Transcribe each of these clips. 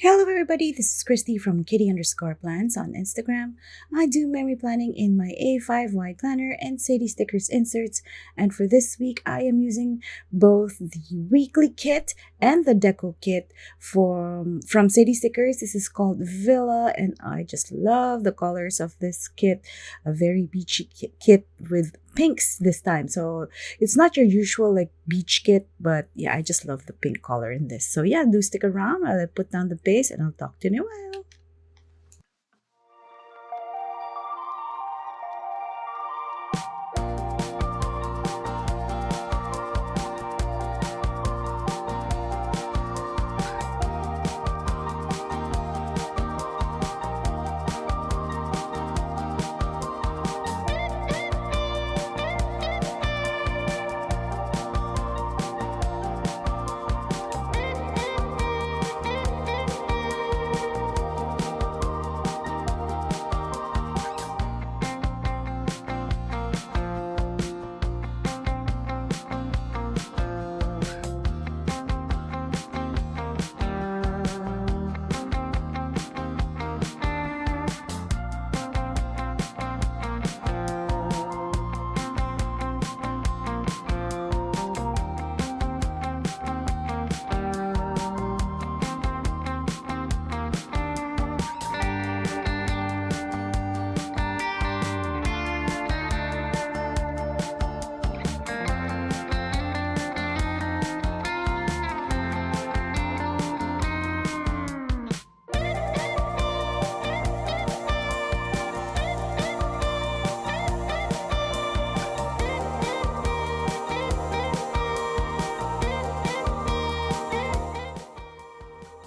Hello everybody, this is Christy from Kitty_plans on Instagram. I do memory planning in my A5 wide planner and Sadie stickers inserts, and for this week I am using both the weekly kit and the deco kit from Sadie stickers. This is called Villa and I just love the colors of this kit. A very beachy kit with pinks this time. So it's not your usual like beach kit, but yeah, I just love the pink color in this. So yeah, do stick around. I'll put down the base and I'll talk to you in a while.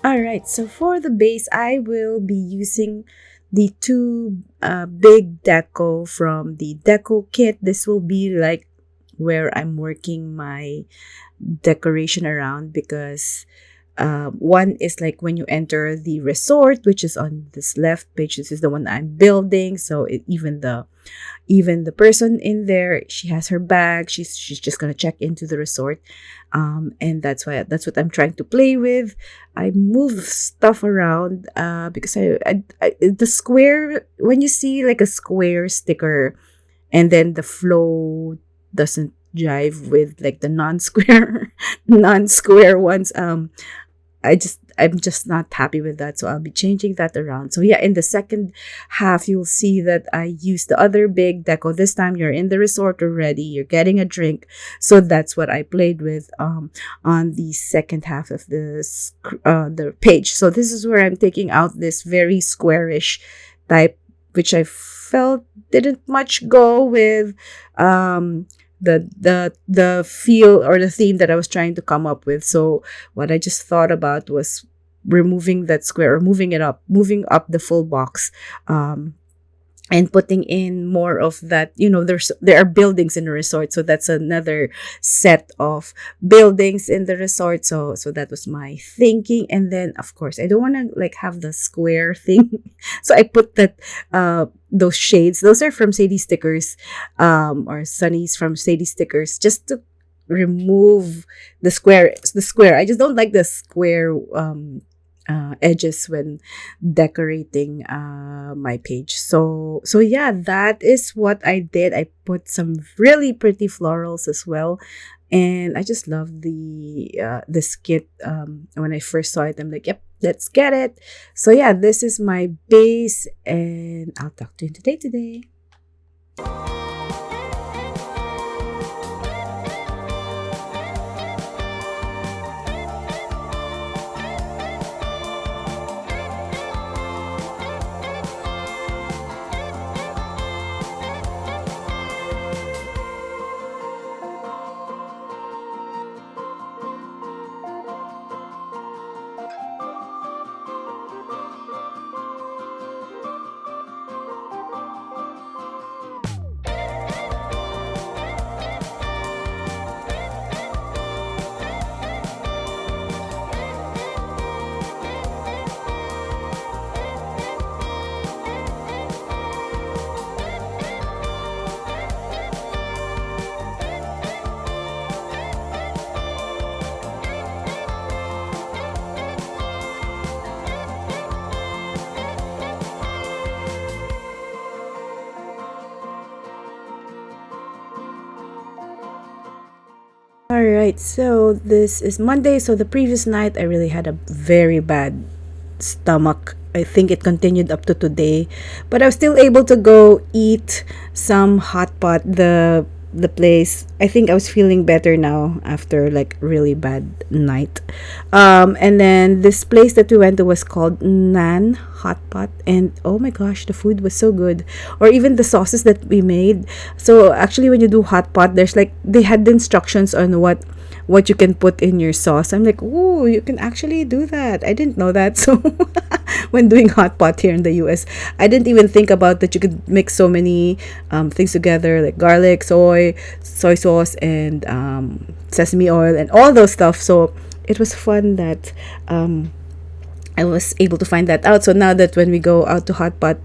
All right, so for the base, I will be using the two big deco from the deco kit. This will be like where I'm working my decoration around because one is like when you enter the resort, which is on this left page. This is the one I'm building. So even the person in there, she has her bag. She's just gonna check into the resort, and that's what I'm trying to play with. I move stuff around because the square, when you see like a square sticker and then the flow doesn't jive with like the non-square non-square ones. I'm just not happy with that, so I'll be changing that around. So yeah, in the second half you'll see that I use the other big deco. This time you're in the resort already, you're getting a drink, so that's what I played with on the second half of the page. So this is where I'm taking out this very squarish type, which I felt didn't much go with the feel or the theme that I was trying to come up with. So what I just thought about was removing that square or moving up the full box, and putting in more of that. There are buildings in the resort, so that's another set of buildings in the resort. So that was my thinking, and then of course I don't want to like have the square thing, so I put that those shades. Those are from Sadie stickers, or Sunny's from Sadie stickers, just to remove the square. I just don't like the square edges when decorating my page. So yeah, that is what I did. I put some really pretty florals as well, and I just love this kit. When I first saw it, I'm like, yep, let's get it. So yeah, this is my base, and I'll talk to you today. All right, so this is Monday. So the previous night, I really had a very bad stomach. I think it continued up to today, but I was still able to go eat some hot pot. The place. I think I was feeling better now after like really bad night. And then this place that we went to was called Nan Hot Pot, and oh my gosh, the food was so good. Or even the sauces that we made. So actually, when you do hot pot, there's like they had the instructions on what you can put in your sauce. I'm like, oh, you can actually do that. I didn't know that. So when doing hot pot here in the US, I didn't even think about that you could mix so many things together like garlic, soy sauce, and sesame oil, and all those stuff. So it was fun that I was able to find that out. So now that when we go out to hot pot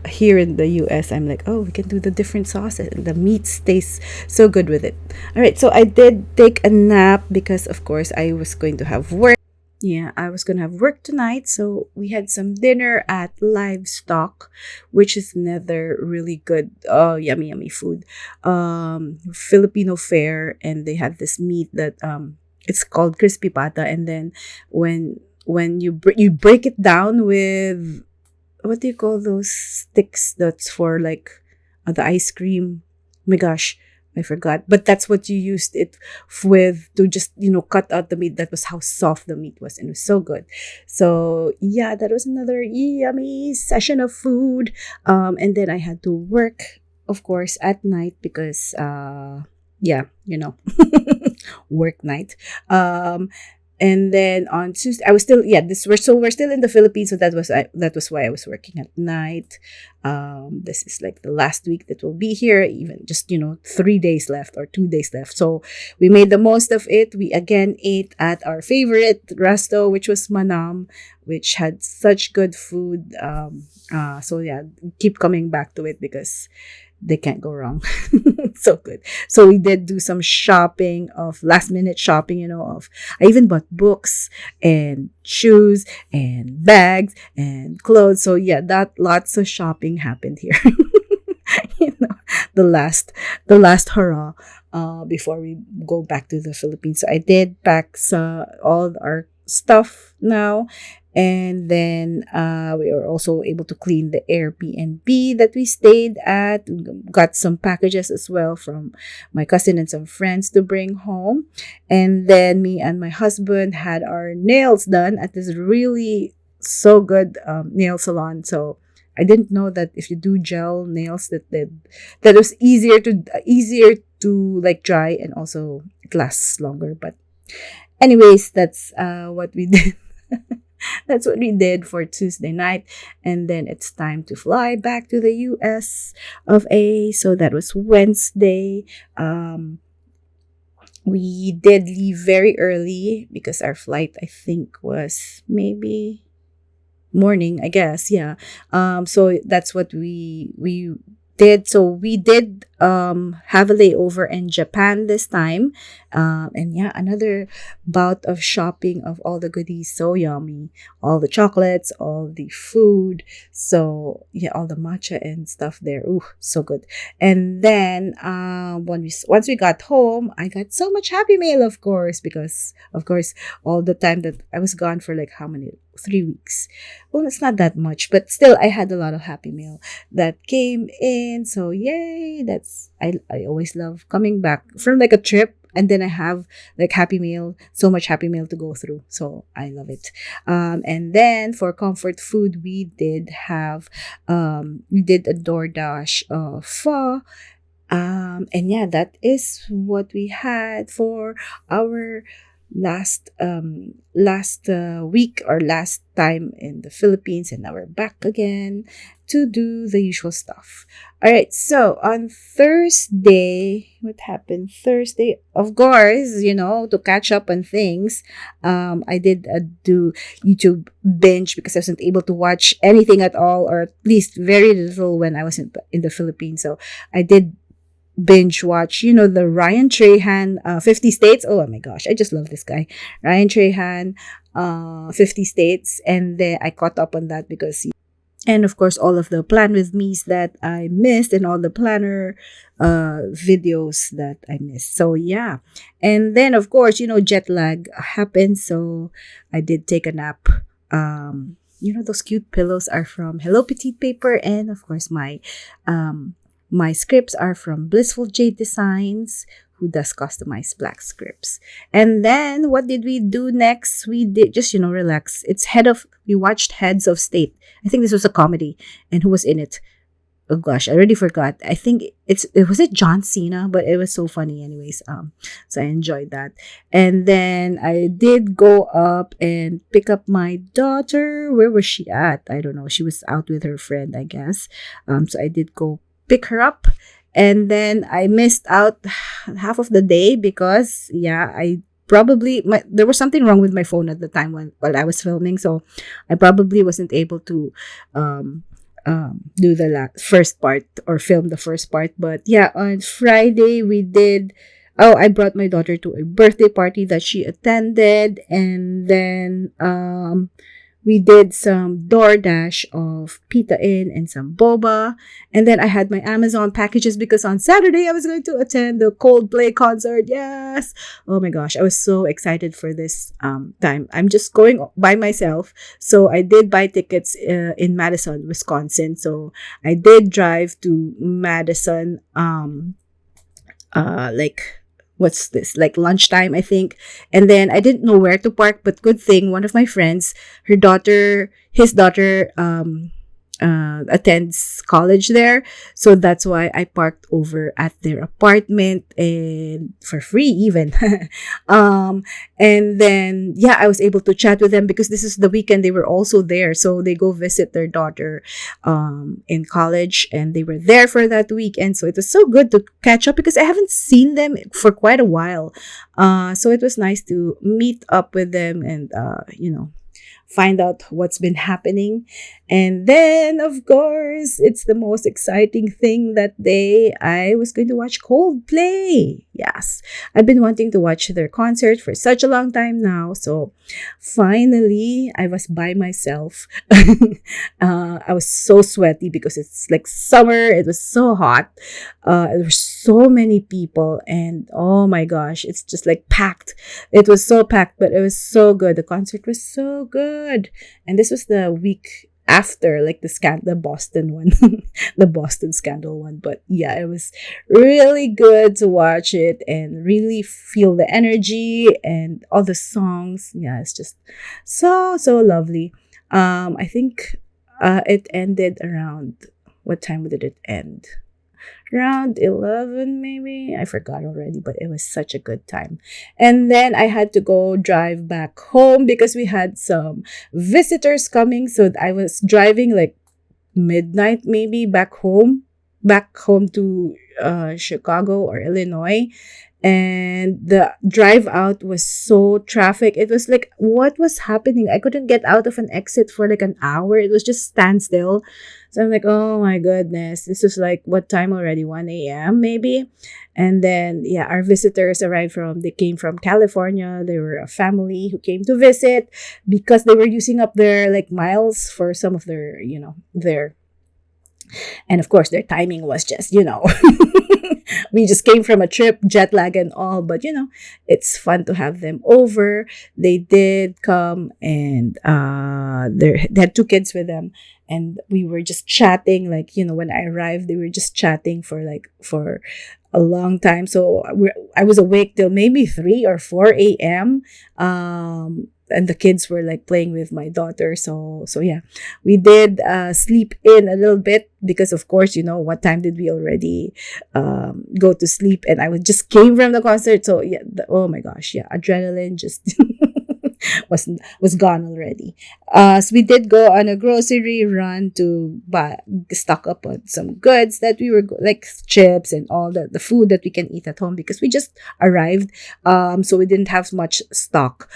here in the US, I'm like, oh, we can do the different sauces, and the meat stays so good with it. All right, so I did take a nap because, of course, I was going to have work. Yeah, I was gonna have work tonight, so we had some dinner at Livestock, which is another really good, yummy, yummy food. Filipino fare, and they have this meat that it's called crispy pata, and then when you break it down with what do you call those sticks that's for like the ice cream? Oh my gosh, I forgot. But that's what you used it with to just cut out the meat. That was how soft the meat was, and it was so good. So yeah, that was another yummy session of food. And then I had to work, of course, at night because yeah, work night. And then on Tuesday, I was still we're still in the Philippines, so that was why I was working at night. This is like the last week that we'll be here, even just 3 days left or 2 days left. So we made the most of it. We again ate at our favorite resto, which was Manam, which had such good food. So yeah, keep coming back to it because they can't go wrong. So good. So we did do some shopping, of last minute shopping, of I even bought books and shoes and bags and clothes. So yeah, that lots of shopping happened here. you know, the last hurrah before we go back to the Philippines. So I did pack all our stuff now, and then we were also able to clean the Airbnb that we stayed at. Got some packages as well from my cousin and some friends to bring home. And then me and my husband had our nails done at this really so good nail salon. So I didn't know that if you do gel nails that was easier to like dry, and also it lasts longer. But anyways, that's what we did. That's what we did for Tuesday night. And then it's time to fly back to the US of A. So that was Wednesday. We did leave very early because our flight, I think, was maybe morning, I guess. Yeah. So that's what we did. So we did have a layover in Japan this time. And yeah, another bout of shopping of all the goodies. So yummy. All the chocolates, all the food. So yeah, all the matcha and stuff there. Ooh, so good. And then once we got home, I got so much Happy Mail, of course, because of course all the time that I was gone for like how many 3 weeks. Well, it's not that much, but still I had a lot of Happy Mail that came in. So yay, I always love coming back from like a trip, and then I have like so much Happy Mail to go through. So I love it. And then for comfort food, we did a DoorDash pho. And yeah, that is what we had for our last week or last time in the Philippines, and now we're back again to do the usual stuff. All right, so on Thursday, what happened Thursday? Of course, to catch up on things, I did do YouTube binge because I wasn't able to watch anything at all, or at least very little when I was in the Philippines. So I did binge watch, the Ryan Trahan 50 States. Oh my gosh, I just love this guy. Ryan Trahan 50 States. And then I caught up on that because And of course, all of the plan with me's that I missed and all the planner videos that I missed. So yeah. And then of course, jet lag happened. So I did take a nap. Those cute pillows are from Hello Petite Paper. And of course, my scripts are from Blissful Jayde Designs, who does customized black scripts. And then what did we do next? We did just, relax. We watched Heads of State. I think this was a comedy. And who was in it? Oh gosh, I already forgot. I think it was John Cena, but it was so funny anyways. So I enjoyed that. And then I did go up and pick up my daughter. Where was she at? I don't know. She was out with her friend, I guess. So I did go pick her up. And then I missed out half of the day because, there was something wrong with my phone at the time while I was filming. So I probably wasn't able to do the first part or film the first part. But yeah, on Friday we did. Oh, I brought my daughter to a birthday party that she attended, and then we did some DoorDash of Pita Inn and some boba. And then I had my Amazon packages because on Saturday I was going to attend the Coldplay concert. Yes. Oh my gosh. I was so excited for this time. I'm just going by myself. So I did buy tickets in Madison, Wisconsin. So I did drive to Madison like what's this, like lunchtime, I think. And then I didn't know where to park, but good thing one of my friends, his daughter attends college there, so that's why I parked over at their apartment and for free even. And then I was able to chat with them because this is the weekend they were also there, so they go visit their daughter in college, and they were there for that weekend. So it was so good to catch up because I haven't seen them for quite a while. So it was nice to meet up with them and find out what's been happening. And then, of course, it's the most exciting thing that day. I was going to watch Coldplay. Yes, I've been wanting to watch their concert for such a long time now. So finally, I was by myself. I was so sweaty because it's like summer. It was so hot. There were so many people, and oh my gosh, it's just like packed. It was so packed, but it was so good. The concert was so good. And this was the week after, like the Boston one, the Boston scandal one. But yeah, it was really good to watch it and really feel the energy and all the songs. Yeah, it's just so lovely. I think it ended around, what time did it end? Around 11 maybe. I forgot already, but it was such a good time. And then I had to go drive back home because we had some visitors coming. So I was driving like midnight maybe back home to Chicago or Illinois. And the drive out was so traffic. It was like, what was happening? I couldn't get out of an exit for like an hour. It was just standstill. So I'm like, oh my goodness, this is like what time already? 1 a.m. maybe. And then our visitors they came from California. They were a family who came to visit because they were using up their like miles for some of their, and of course their timing was just, we just came from a trip, jet lag and all, but it's fun to have them over. They did come, and they had 2 kids with them, and we were just chatting. Like, when I arrived, they were just chatting for a long time. So I was awake till maybe 3 or 4 a.m. And the kids were like playing with my daughter. So yeah, we did sleep in a little bit because, of course, what time did we already go to sleep? And just came from the concert. So yeah, oh my gosh, yeah, adrenaline just was gone already. So we did go on a grocery run to stock up on some goods that we were like chips and all the food that we can eat at home because we just arrived. So we didn't have much stock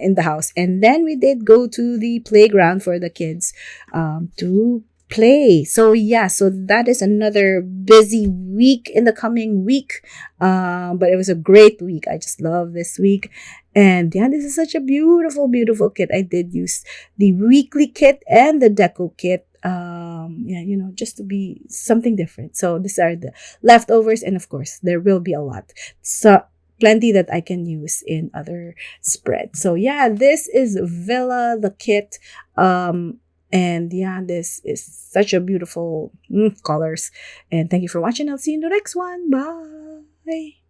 in the house. And then we did go to the playground for the kids to play. So yeah, so that is another busy week in the coming week. But it was a great week. I just love this week. And yeah, this is such a beautiful kit. I did use the weekly kit and the Deco kit Yeah, just to be something different. So these are the leftovers, and of course there will be a lot, so plenty that I can use in other spreads. So yeah, this is Villa the kit. And yeah, this is such a beautiful colors. And thank you for watching. I'll see you in the next one. Bye.